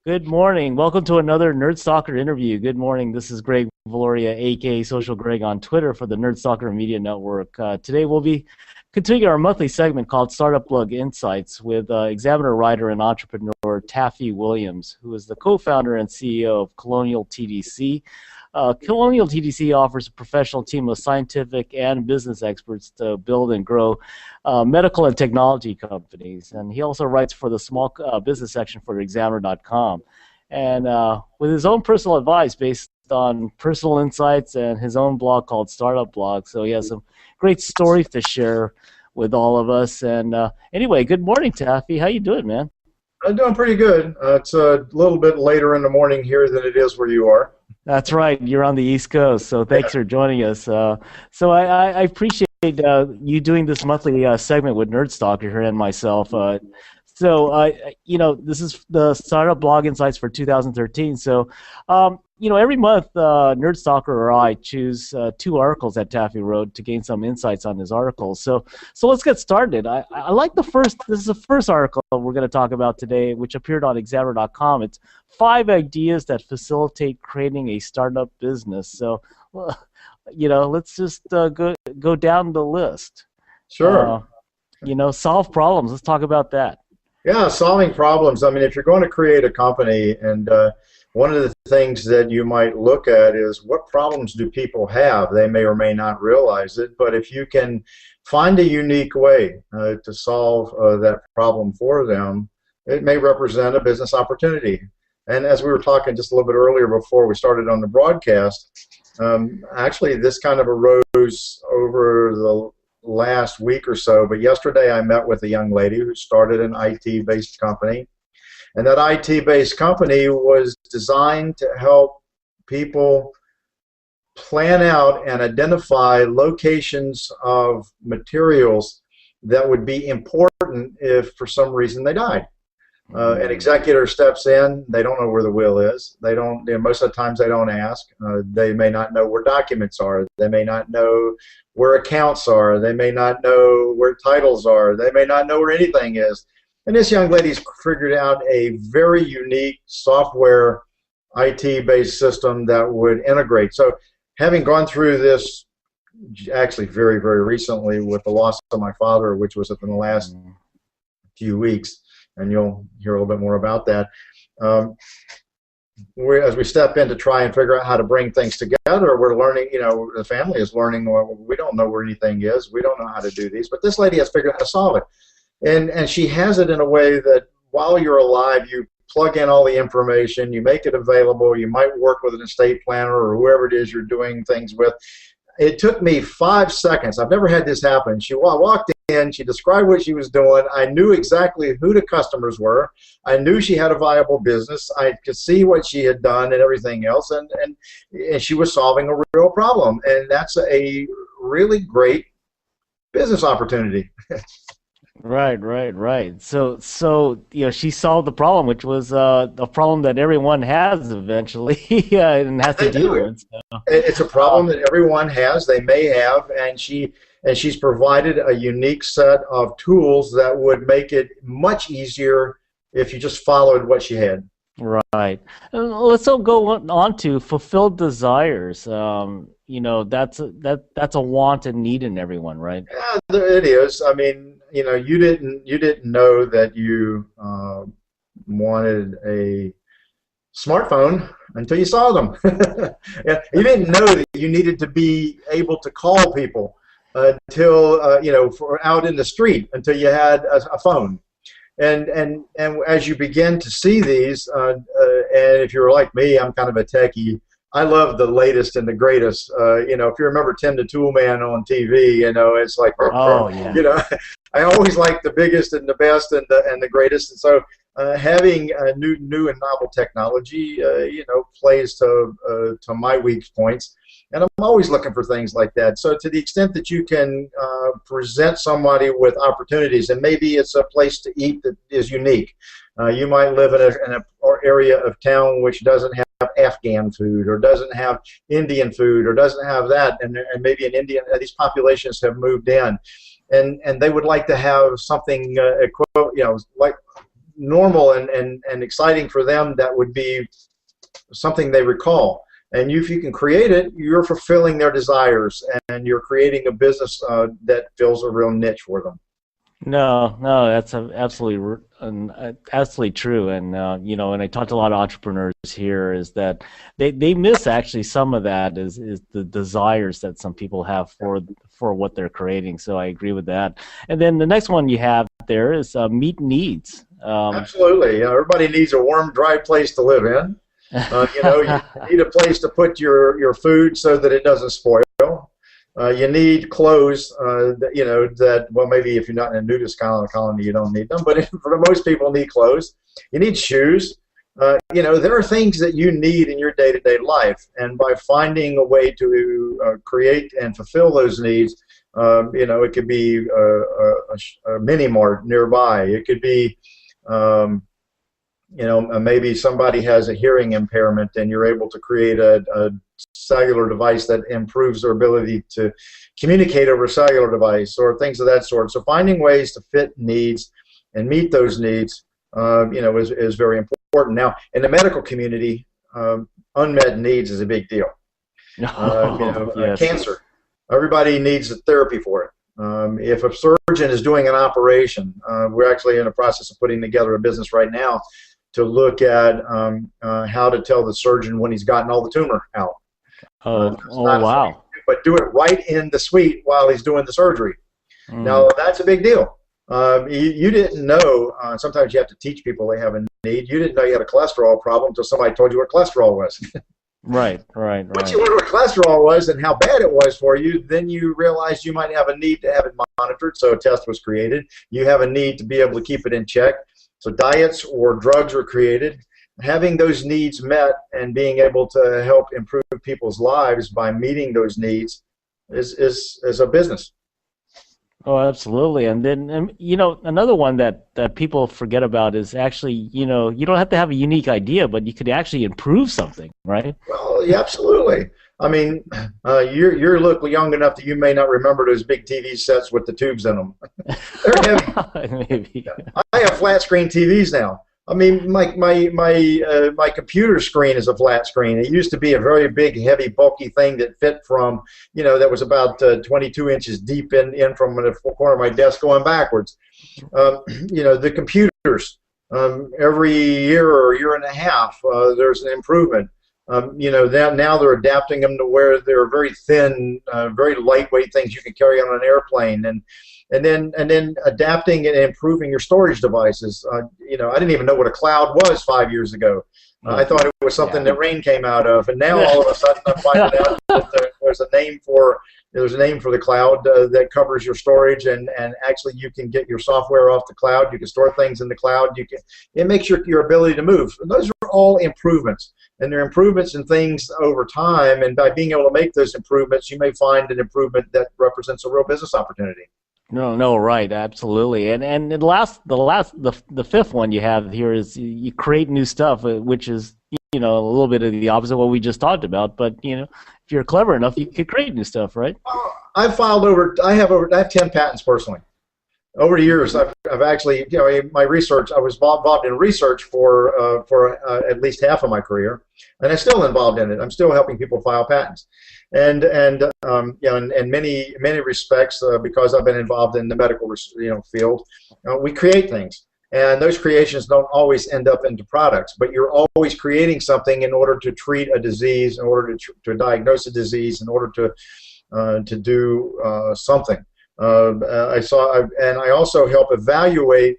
Good morning. Welcome to another Nerd Stalker interview. Good morning. This is Greg Valoria, aka Social Greg on Twitter for the Nerd Stalker Media Network. Today we'll be continuing our monthly segment called Startup Blog Insights with Examiner writer and entrepreneur Taffy Williams, who is the co-founder and CEO of Colonial TDC. Colonial TDC offers a professional team of scientific and business experts to build and grow medical and technology companies. And he also writes for the small business section for Examiner.com. And with his own personal advice based on personal insights and his own blog called Startup Blog. So he has some great stories to share with all of us. And anyway, good morning, Taffy. How you doing, man? I'm doing pretty good. It's a little bit later in the morning here than it is where you are. That's right. You're on the East Coast, so thanks for joining us. So I appreciate you doing this monthly segment with Nerd Stalker here and myself. This is the Startup Blog Insights for 2013. So, every month, Nerd Stalker or I choose two articles that Taffy wrote to gain some insights on his articles. So let's get started. I like the first. This is the first article we're going to talk about today, which appeared on Examiner.com. It's 5 ideas that facilitate creating a startup business. So, let's just go down the list. Sure. Solve problems. Let's talk about that. Yeah, solving problems. I mean, if you're going to create a company, and one of the things that you might look at is what problems do people have? They may or may not realize it, but if you can find a unique way to solve that problem for them, it may represent a business opportunity. And as we were talking just a little bit earlier before we started on the broadcast, actually this kind of arose over the last week or so, but yesterday I met with a young lady who started an IT-based company, and that IT-based company was designed to help people plan out and identify locations of materials that would be important if for some reason they died. An executor steps in, they don't know where the will is. They don't. Most of the times they don't ask. They may not know where documents are. They may not know where accounts are. They may not know where titles are. They may not know where anything is. And this young lady's figured out a very unique software IT-based system that would integrate. So having gone through this actually very, very recently with the loss of my father, which was within the last few weeks, and you'll hear a little bit more about that. As we step in to try and figure out how to bring things together, we're learning, the family is learning, well, we don't know where anything is, we don't know how to do these, but this lady has figured out how to solve it. And she has it in a way that while you're alive, you plug in all the information, you make it available, you might work with an estate planner or whoever it is you're doing things with. It took me 5 seconds. I've never had this happen. She walked in, she described what she was doing. I knew exactly who the customers were. I knew she had a viable business. I could see what she had done and everything else, and she was solving a real problem. And that's a really great business opportunity. Right. So she solved the problem, which was a problem that everyone has eventually and has to deal with. So. It's a problem that everyone has. They may have, and she's provided a unique set of tools that would make it much easier if you just followed what she had. Right. Let's go on to fulfilled desires. That's a want and need in everyone, right? Yeah, it is. I mean, you didn't know that you wanted a smartphone until you saw them. You didn't know that you needed to be able to call people until out in the street until you had a phone. And as you begin to see these, and if you're like me, I'm kind of a techie. I love the latest and the greatest. If you remember Tim the Tool Man on TV, it's like, I always like the biggest and the best and the greatest. And so having new and novel technology, plays to my weak points. And I'm always looking for things like that. So to the extent that you can present somebody with opportunities, and maybe it's a place to eat that is unique. You might live in an area of town which doesn't have Afghan food, or doesn't have Indian food, or doesn't have that, and maybe an Indian. These populations have moved in, and they would like to have something, like normal and exciting for them that would be something they recall. And if you can create it, you're fulfilling their desires, and you're creating a business that fills a real niche for them. No, no, that's absolutely true. And and I talk to a lot of entrepreneurs here, is that they miss actually some of that is the desires that some people have for what they're creating. So I agree with that. And then the next one you have there is meet needs. Absolutely, everybody needs a warm, dry place to live in. You need a place to put your food so that it doesn't spoil. You need clothes, well, maybe if you're not in a nudist colony, you don't need them, but for most people need clothes. You need shoes. There are things that you need in your day-to-day life, and by finding a way to create and fulfill those needs, it could be a mini mart nearby. It could be maybe somebody has a hearing impairment, and you're able to create a cellular device that improves their ability to communicate over a cellular device, or things of that sort. So finding ways to fit needs and meet those needs, is very important. Now, in the medical community, unmet needs is a big deal. Yes. Cancer. Everybody needs a therapy for it. If a surgeon is doing an operation, we're actually in the process of putting together a business right now to look at how to tell the surgeon when he's gotten all the tumor out. Wow. But do it right in the suite while he's doing the surgery. Now, that's a big deal. You didn't know, sometimes you have to teach people they have a need. You didn't know you had a cholesterol problem until somebody told you what cholesterol was. Right. Once you learned what cholesterol was and how bad it was for you, then you realized you might have a need to have it monitored, so a test was created. You have a need to be able to keep it in check, so diets or drugs were created. Having those needs met and being able to help improve people's lives by meeting those needs is a business. Oh, absolutely. And then, another one that people forget about is actually, you don't have to have a unique idea, but you could actually improve something, right? Well, yeah, absolutely. I mean, you're young enough that you may not remember those big TV sets with the tubes in them. They're heavy. Maybe. I have flat screen TVs now. I mean, my computer screen is a flat screen. It used to be a very big, heavy, bulky thing that fit from, that was about 22 inches deep in from the corner of my desk going backwards. The computers, every year or year and a half, there's an improvement. Now they're adapting them to where they're very thin, very lightweight things you can carry on an airplane, and then adapting and improving your storage devices. I didn't even know what a cloud was 5 years ago. I thought it was something that rain came out of, and now all of a sudden I'm finding out that there's a name for the cloud that covers your storage, and actually you can get your software off the cloud. You can store things in the cloud. It makes your ability to move. And those are all improvements, and they're improvements in things over time. And by being able to make those improvements, you may find an improvement that represents a real business opportunity. No, right, absolutely. And the fifth one you have here is you create new stuff, which is a little bit of the opposite of what we just talked about. But if you're clever enough, you could create new stuff, right? I have 10 patents personally. Over the years, I've actually, my research, I was involved in research for at least half of my career, and I'm still involved in it. I'm still helping people file patents, and in many respects, because I've been involved in the medical field, we create things, and those creations don't always end up into products, but you're always creating something in order to treat a disease, in order to diagnose a disease, in order to do something. I also help evaluate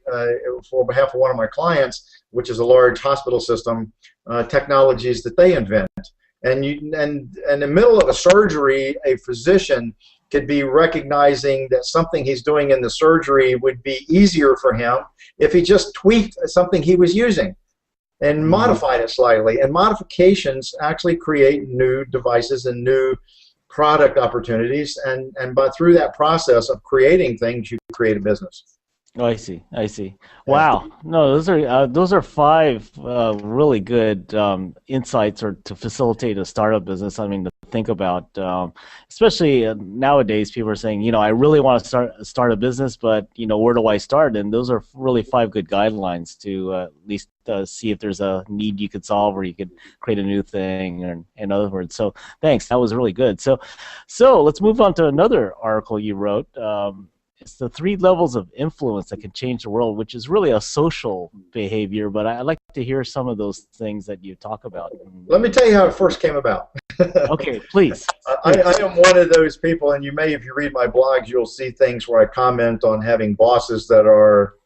for behalf of one of my clients, which is a large hospital system, technologies that they invent. And in the middle of a surgery, a physician could be recognizing that something he's doing in the surgery would be easier for him if he just tweaked something he was using and modified it slightly. And modifications actually create new devices and new product opportunities, and through that process of creating things, you create a business. Oh, I see. Wow. No, those are five really good insights or to facilitate a startup business. I mean, the think about, especially nowadays. People are saying, I really want to start a business, but where do I start? And those are really 5 good guidelines to at least see if there's a need you could solve, or you could create a new thing. Or, in other words, so thanks. That was really good. So let's move on to another article you wrote. It's the 3 levels of influence that can change the world, which is really a social behavior, but I'd like to hear some of those things that you talk about. Let me tell you how it first came about. Okay, please. I am one of those people, and if you read my blogs, you'll see things where I comment on having bosses that are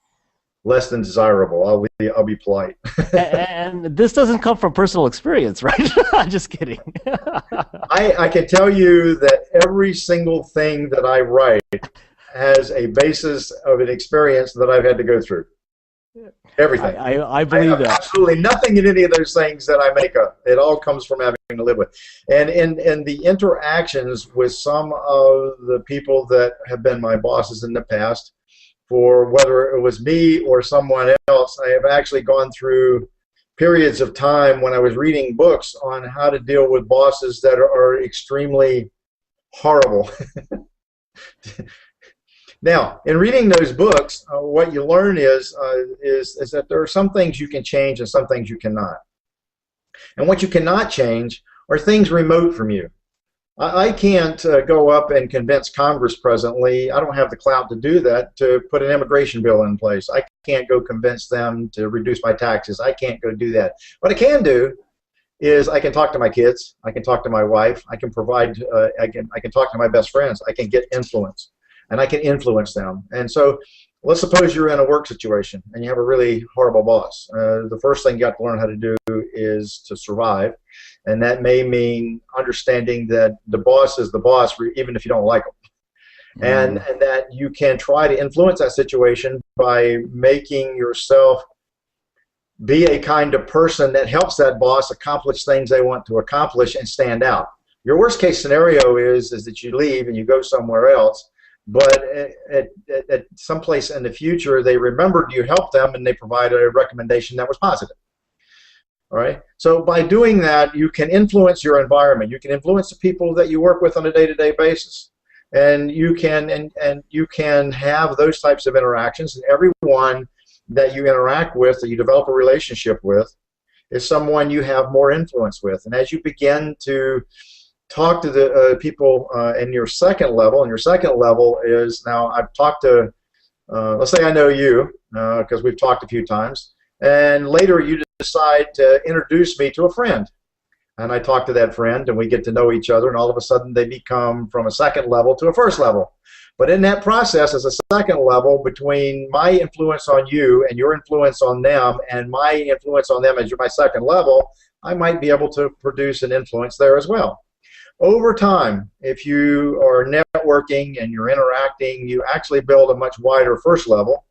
less than desirable. I'll be polite. And this doesn't come from personal experience, right? I'm just kidding. I can tell you that every single thing that I write has a basis of an experience that I've had to go through. Everything. I believe that. Absolutely nothing in any of those things that I make up. It all comes from having to live with. And in the interactions with some of the people that have been my bosses in the past, for whether it was me or someone else, I have actually gone through periods of time when I was reading books on how to deal with bosses that are extremely horrible. Now, in reading those books, what you learn is that there are some things you can change and some things you cannot. And what you cannot change are things remote from you. I can't go up and convince Congress presently. I don't have the clout to do that, to put an immigration bill in place. I can't go convince them to reduce my taxes. I can't go do that. What I can do is I can talk to my kids. I can talk to my wife. I can provide. I can talk to my best friends. I can get influence. And I can influence them. And so let's suppose you're in a work situation and you have a really horrible boss. The first thing you got to learn how to do is to survive. And that may mean understanding that the boss is the boss, even if you don't like them. And that you can try to influence that situation by making yourself be a kind of person that helps that boss accomplish things they want to accomplish and stand out. Your worst case scenario is that you leave and you go somewhere else. But at some place in the future, they remembered you helped them and they provided a recommendation that was positive. All right. So by doing that, you can influence your environment. You can influence the people that you work with on a day-to-day basis, and you can you can have those types of interactions. And everyone that you interact with, that you develop a relationship with, is someone you have more influence with. And as you begin to talk to the people in your second level, and your second level is, now I've talked to, let's say I know you, because we've talked a few times, and later you decide to introduce me to a friend. And I talk to that friend, and we get to know each other, and all of a sudden they become from a second level to a first level. But in that process, as a second level, between my influence on you and your influence on them, and my influence on them as my second level, I might be able to produce an influence there as well. Over time, if you are networking and you're interacting, you actually build a much wider first level.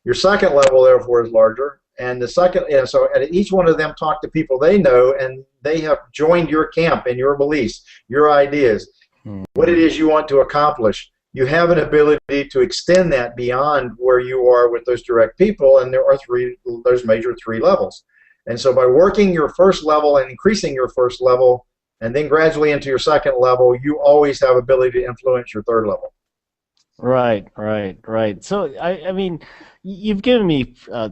Your second level, therefore, is larger. And the second, so at each one of them talk to people they know, and they have joined your camp and your beliefs, your ideas, what it is you want to accomplish. You have an ability to extend that beyond where you are with those direct people, and there are those major 3 levels. And so by working your first level and increasing your first level, and then gradually into your second level, you always have ability to influence your third level. Right. So, I mean, you've given me a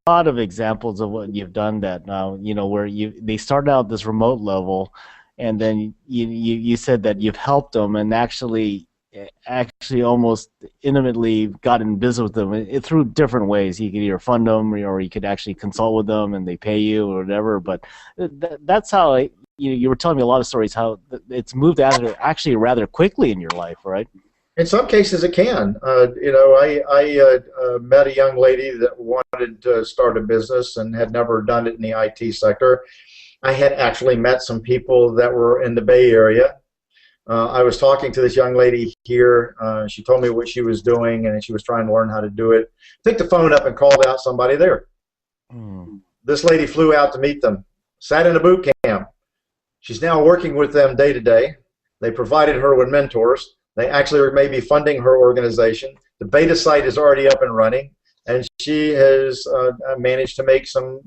lot of examples of what you've done that now, where they started out this remote level, and then you said that you've helped them and actually almost intimately got in business with them through different ways. You could either fund them, or you could actually consult with them and they pay you or whatever. But that's how you were telling me a lot of stories how it's moved actually rather quickly in your life, right? In some cases, it can. I met a young lady that wanted to start a business and had never done it in the IT sector. I had actually met some people that were in the Bay Area. I was talking to this young lady here. She told me what she was doing, and she was trying to learn how to do it. Picked the phone up and called out somebody there. This lady flew out to meet them, sat in a boot camp. She's now working with them day to day. They provided her with mentors. They actually may be funding her organization. The beta site is already up and running, and she has managed to make some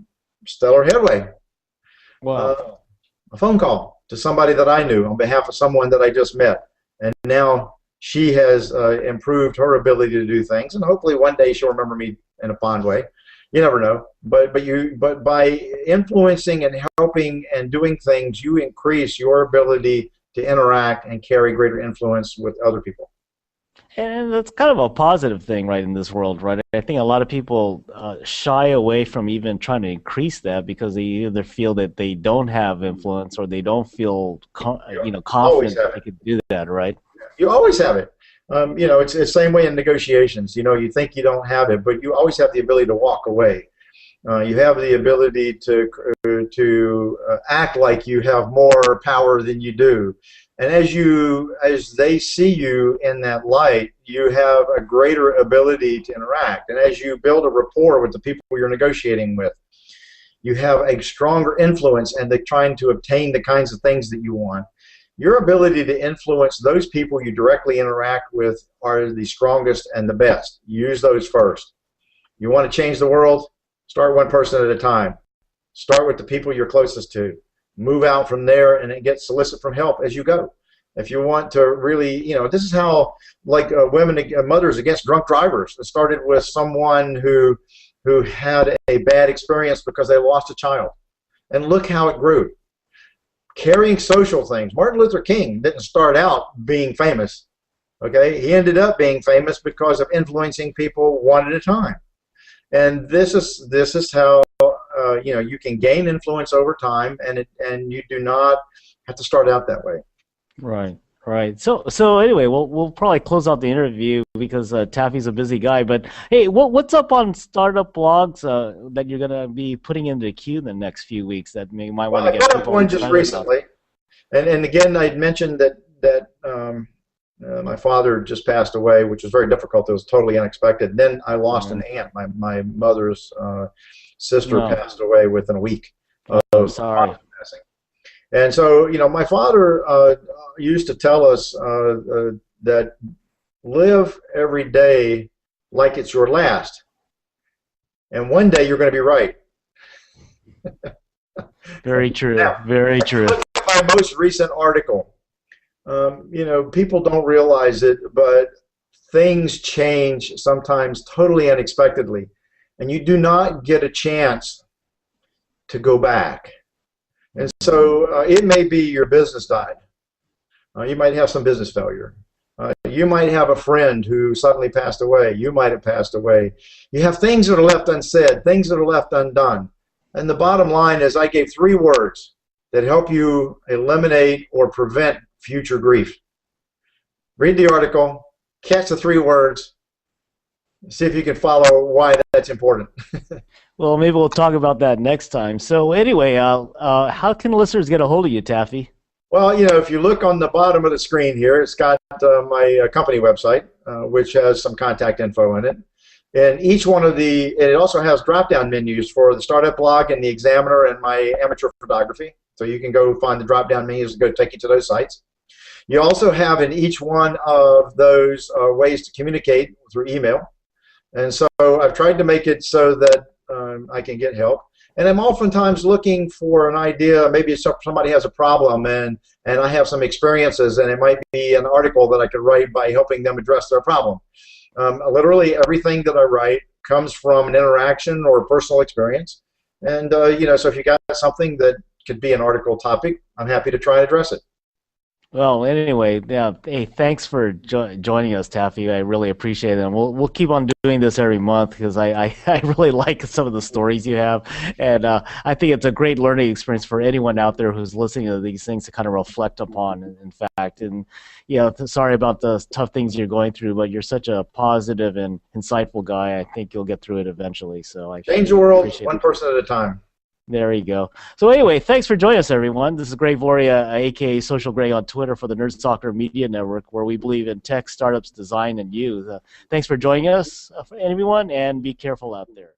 stellar headway. Wow. A phone call to somebody that I knew, on behalf of someone that I just met. And now she has improved her ability to do things, and hopefully one day she'll remember me in a fond way. You never know. But by influencing and helping and doing things, you increase your ability to interact and carry greater influence with other people. And that's kind of a positive thing, right, in this world, right? I think a lot of people shy away from even trying to increase that because they either feel that they don't have influence or they don't feel, confident that they could do that, right? You always have it. It's the same way in negotiations. You think you don't have it, but you always have the ability to walk away. You have the ability to act like you have more power than you do. And as they see you in that light, you have a greater ability to interact. And as you build a rapport with the people you're negotiating with, you have a stronger influence, and they're trying to obtain the kinds of things that you want. Your ability to influence those people you directly interact with are the strongest and the best. Use those first. You want to change the world? Start one person at a time. Start with the people you're closest to. Move out from there and solicit from help as you go. If you want to really, this is how, like, mothers against drunk drivers. It started with someone who had a bad experience because they lost a child. And look how it grew. Carrying social things. Martin Luther King didn't start out being famous. Okay, he ended up being famous because of influencing people one at a time. And this is how you can gain influence over time, and you do not have to start out that way. Right, right. So anyway, we'll probably close out the interview because Taffy's a busy guy. But hey, what's up on startup blogs that you're gonna be putting into the queue in the next few weeks that you might want to get I put people up one just recently, and again, I'd mentioned that my father just passed away, which was very difficult. It was totally unexpected. Then I lost an aunt. My mother's sister passed away within a week of sorry. passing. And so, my father used to tell us that live every day like it's your last, and one day you're going to be right. Very true. Now, very true. Look at my most recent article. People don't realize it, but things change sometimes totally unexpectedly, and you do not get a chance to go back. And so it may be your business died. You might have some business failure. You might have a friend who suddenly passed away. You might have passed away. You have things that are left unsaid, things that are left undone. And the bottom line is I gave 3 words that help you eliminate or prevent future grief. Read the article, catch the 3 words, see if you can follow why that's important. Well, maybe we'll talk about that next time. So anyway, how can listeners get a hold of you, Taffy? Well, if you look on the bottom of the screen here, it's got my company website, which has some contact info in it. And each one of it also has drop-down menus for the Startup Blog and the Examiner and my amateur photography. So you can go find the drop-down menus and go take you to those sites. You also have in each one of those ways to communicate through email. And so I've tried to make it so that I can get help. And I'm oftentimes looking for an idea. Maybe somebody has a problem and I have some experiences, and it might be an article that I could write by helping them address their problem. Literally everything that I write comes from an interaction or a personal experience. And, so if you got something that could be an article topic, I'm happy to try and address it. Well, anyway, yeah. Hey, thanks for joining us, Taffy. I really appreciate it. And we'll keep on doing this every month because I really like some of the stories you have, and I think it's a great learning experience for anyone out there who's listening to these things to kind of reflect upon. In fact, and sorry about the tough things you're going through, but you're such a positive and insightful guy. I think you'll get through it eventually. So I change the world one person at a time. There you go. So anyway, thanks for joining us, everyone. This is Greg Valoria, a.k.a. Social Greg on Twitter for the Nerd Stalker Media Network, where we believe in tech, startups, design, and youth. Thanks for joining us, everyone, and be careful out there.